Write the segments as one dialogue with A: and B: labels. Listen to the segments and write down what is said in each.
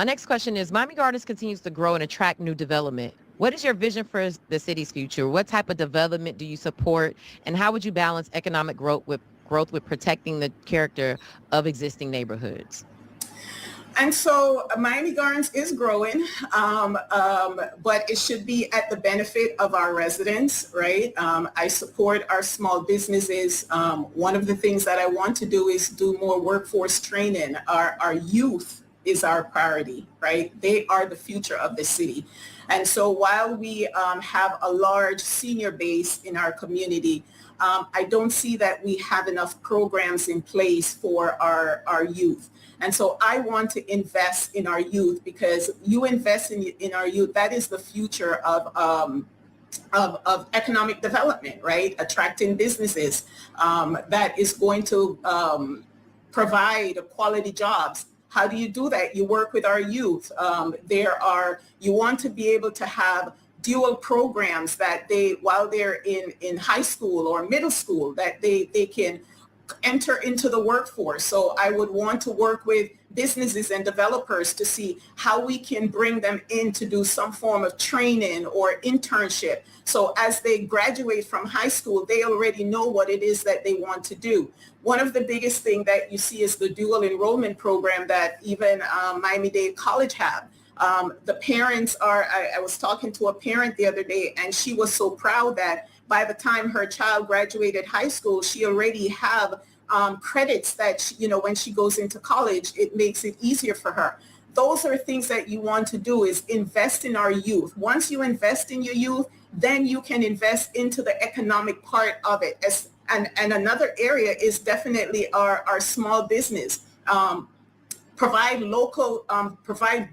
A: My next question is, Miami Gardens continues to grow and attract new development. What is your vision for the city's future? What type of development do you support, and how would you balance economic growth with protecting the character of existing neighborhoods?
B: And so Miami Gardens is growing, but it should be at the benefit of our residents, right? I support our small businesses. One of the things that I want to do is do more workforce training. Our youth is our priority, right? They are the future of the city. And so while we have a large senior base in our community, I don't see that we have enough programs in place for our youth. And so I want to invest in our youth, because you invest in our youth, that is the future of economic development, right? Attracting businesses that is going to provide quality jobs. How do you do that? You work with our youth. You want to be able to have dual programs that while they're in high school or middle school, that they can enter into the workforce. So I would want to work with businesses and developers to see how we can bring them in to do some form of training or internship. So as they graduate from high school, they already know what it is that they want to do. One of the biggest thing that you see is the dual enrollment program that even Miami-Dade College have. The parents I was talking to a parent the other day, and she was so proud that by the time her child graduated high school, she already have credits that, when she goes into college, it makes it easier for her. Those are things that you want to do, is invest in our youth. Once you invest in your youth, then you can invest into the economic part of it. And another area is definitely our small business. Provide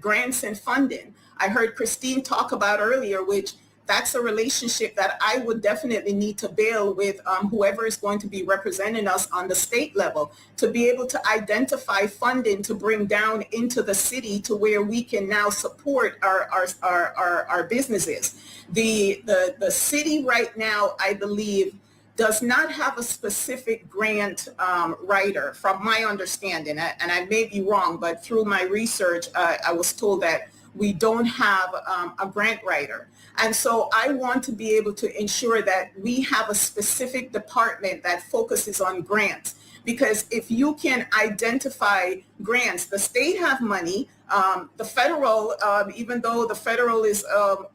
B: grants and funding. I heard Christine talk about earlier, which that's a relationship that I would definitely need to build with whoever is going to be representing us on the state level, to be able to identify funding to bring down into the city to where we can now support our businesses. The city right now, I believe, does not have a specific grant writer, from my understanding, and I may be wrong, but through my research, I was told that we don't have a grant writer. And so I want to be able to ensure that we have a specific department that focuses on grants. Because if you can identify grants, the state have money, the federal, even though the federal is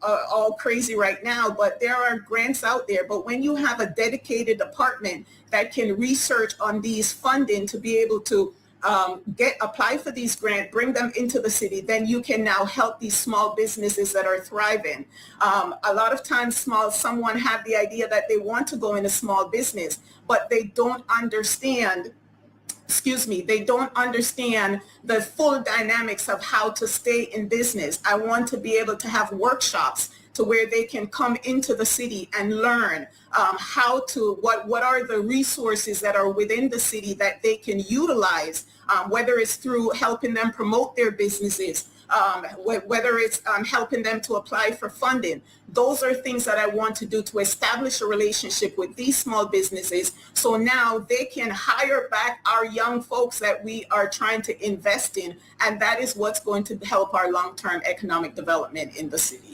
B: all crazy right now, but there are grants out there. But when you have a dedicated department that can research on these funding to be able to apply for these grants, bring them into the city, then you can now help these small businesses that are thriving. A lot of times someone have the idea that they want to go in a small business, but they don't understand the full dynamics of how to stay in business. I want to be able to have workshops to where they can come into the city and learn what are the resources that are within the city that they can utilize, whether it's through helping them promote their businesses, whether it's helping them to apply for funding. Those are things that I want to do to establish a relationship with these small businesses, so now they can hire back our young folks that we are trying to invest in, and that is what's going to help our long-term economic development in the city.